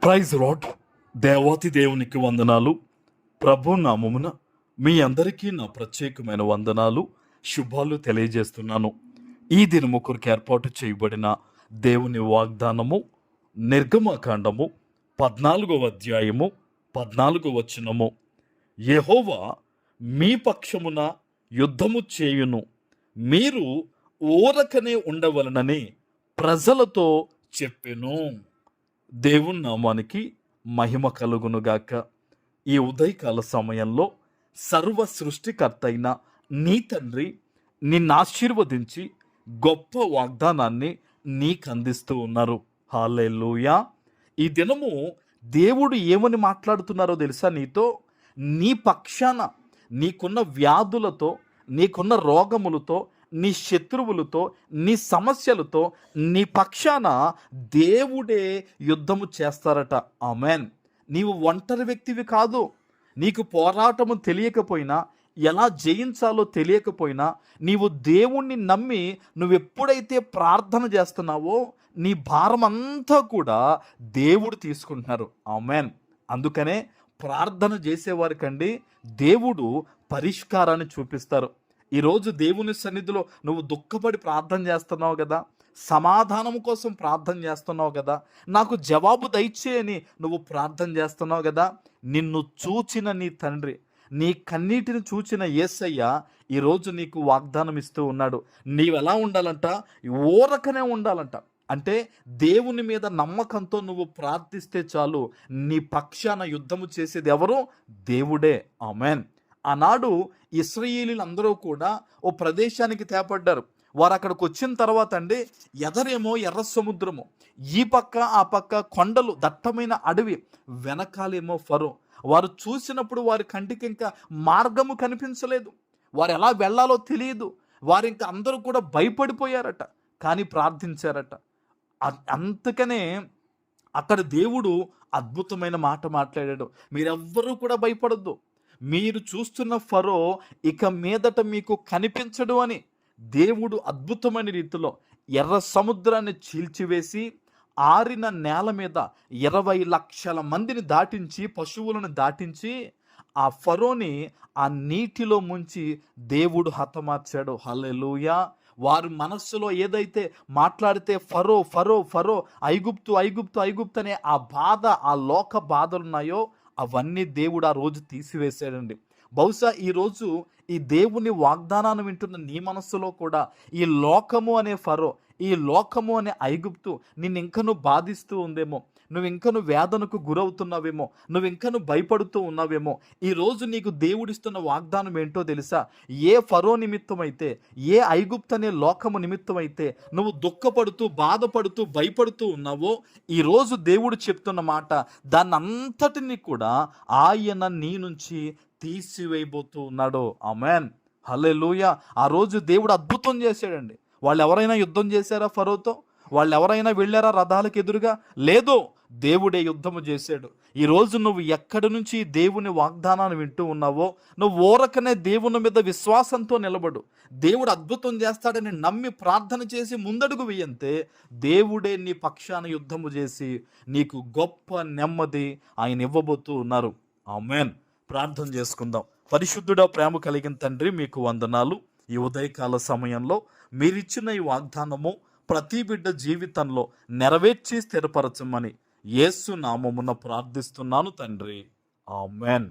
Praise lord. దేవాతి దేవునికి వందనాలు. ప్రభు నామమున మీ అందరికీ నా ప్రత్యేకమైన వందనాలు, శుభాలు తెలియజేస్తున్నాను. ఈ దినము కొరకు ఏర్పాటు చేయబడిన దేవుని వాగ్దానము నిర్గమకాండము 14వ అధ్యాయము 14వ వచనము. యెహోవా మీ పక్షమున యుద్ధము చేయును, మీరు ఊరకనే ఉండవలనని ప్రజలతో చెప్పెను. దేవుని నామానికి మహిమ కలుగునుగాక. ఈ ఉదయకాల సమయంలో సర్వ సృష్టికర్త అయిన నీ తండ్రి నిన్ను ఆశీర్వదించి గొప్ప వాగ్దానాన్ని నీకు అందిస్తూ ఉన్నారు. హల్లెలూయా. ఈ దినము దేవుడు ఏమని మాట్లాడుతున్నారో తెలుసా? నీతో, నీ పక్షాన నీకున్న వ్యాధులతో, నీకున్న రోగములతో, నీ శత్రువులతో, నీ సమస్యలతో నీ పక్షాన దేవుడే యుద్ధము చేస్తారట. ఆమెన్. నీవు ఒంటరి వ్యక్తివి కాదు. నీకు పోరాటము తెలియకపోయినా, ఎలా జయించాలో తెలియకపోయినా, నీవు దేవుణ్ణి నమ్మి నువ్వెప్పుడైతే ప్రార్థన చేస్తున్నావో నీ భారం అంతా కూడా దేవుడు తీసుకుంటున్నారు. ఆమెన్. అందుకనే ప్రార్థన చేసేవారికండి దేవుడు పరిష్కారాన్ని చూపిస్తారు. ఈరోజు దేవుని సన్నిధిలో నువ్వు దుఃఖపడి ప్రార్థన చేస్తున్నావు కదా, సమాధానం కోసం ప్రార్థన చేస్తున్నావు కదా, నాకు జవాబు దయచేయని నువ్వు ప్రార్థన చేస్తున్నావు కదా. నిన్ను చూచిన నీ తండ్రి, నీ కన్నీటిని చూచిన యేసయ్య ఈరోజు నీకు వాగ్దానం ఇస్తూ ఉన్నాడు. నీవు ఎలా ఉండాలంట? ఊరకనే ఉండాలంట. అంటే దేవుని మీద నమ్మకంతో నువ్వు ప్రార్థిస్తే చాలు, నీ పక్షాన యుద్ధము చేసేది ఎవరు? దేవుడే. ఆమెన్. ఆనాడు ఇశ్రాయేలీలందరూ కూడా ఓ ప్రదేశానికి తేపడ్డారు. వారు అక్కడికి వచ్చిన తర్వాత అండి, ఎదరేమో ఎర్ర సముద్రము, ఈ పక్క ఆ పక్క కొండలు, దట్టమైన అడవి, వెనకాలేమో ఫరో. వారు చూసినప్పుడు వారి కంటికి ఇంకా మార్గము కనిపించలేదు. వారు ఎలా వెళ్ళాలో తెలియదు. వారు ఇంకా అందరూ కూడా భయపడిపోయారట. కానీ ప్రార్థించారట. అందుకనే అక్కడ దేవుడు అద్భుతమైన మాట మాట్లాడాడు. మీరెవ్వరూ కూడా భయపడొద్దు, మీరు చూస్తున్న ఫరో ఇక మీదట మీకు కనిపించడు అని దేవుడు అద్భుతమైన రీతిలో ఎర్ర సముద్రాన్ని చీల్చివేసి ఆరిన నేల మీద 20 లక్షల మందిని దాటించి, పశువులను దాటించి ఆ ఫరోని ఆ నీటిలో ముంచి దేవుడు హతమార్చాడు. హల్లెలూయా. వారు మనస్సులో ఏదైతే మాట్లాడితే ఫరో ఫరో ఫరో, ఐగుప్తు ఐగుప్తు ఐగుప్తు అనే ఆ బాధ, ఆ లోక బాధలున్నాయో అవన్నీ దేవుడు ఆ రోజు తీసివేశాడండి. బహుశా ఈరోజు ఈ దేవుని వాగ్దానాన్ని వింటున్న నీ మనస్సులో కూడా ఈ లోకము అనే ఫరో, ఈ లోకము అనే ఐగుప్తు నిన్ను ఇంకను బాధిస్తూ ఉందేమో, నువ్వు ఇంకను వేదనకు గురవుతున్నావేమో, నువ్వు ఇంకను భయపడుతూ ఉన్నావేమో. ఈరోజు నీకు దేవుడిస్తున్న వాగ్దానం ఏంటో తెలుసా? ఏ ఫరో నిమిత్తమైతే, ఏ ఐగుప్తు అనే లోకము నిమిత్తమైతే నువ్వు దుఃఖపడుతూ, బాధపడుతూ, భయపడుతూ ఉన్నావో, ఈరోజు దేవుడు చెప్తున్న మాట, దాన్ని అంతటిని కూడా ఆయన నీ నుంచి తీసివేయబోతూ ఉన్నాడు. ఆమెన్. హల్లెలూయా. ఆ రోజు దేవుడు అద్భుతం చేశాడండి. వాళ్ళు ఎవరైనా యుద్ధం చేశారా ఫరోతో? వాళ్ళు ఎవరైనా వెళ్ళారా రథాలకు ఎదురుగా? లేదు, దేవుడే యుద్ధము చేశాడు. ఈరోజు నువ్వు ఎక్కడి నుంచి దేవుని వాగ్దానాన్ని వింటూ ఉన్నావో, నువ్వు ఊరకనే దేవుని మీద విశ్వాసంతో నిలబడు. దేవుడు అద్భుతం చేస్తాడని నమ్మి ప్రార్థన చేసి ముందడుగు వేయంతే దేవుడే నీ పక్షాన యుద్ధము చేసి నీకు గొప్ప నెమ్మది ఆయన ఇవ్వబోతూ ఉన్నారు. ఆమేన్. ప్రార్థన చేసుకుందాం. పరిశుద్ధుడా, ప్రేమ కలిగిన తండ్రి, మీకు వందనాలు. ఈ ఉదయకాల సమయంలో మీరిచ్చిన ఈ వాగ్దానము ప్రతి బిడ్డ జీవితంలో నెరవేర్చి స్థిరపరచమని యేసు నామమున ప్రార్థిస్తున్నాను తండ్రి. ఆమెన్.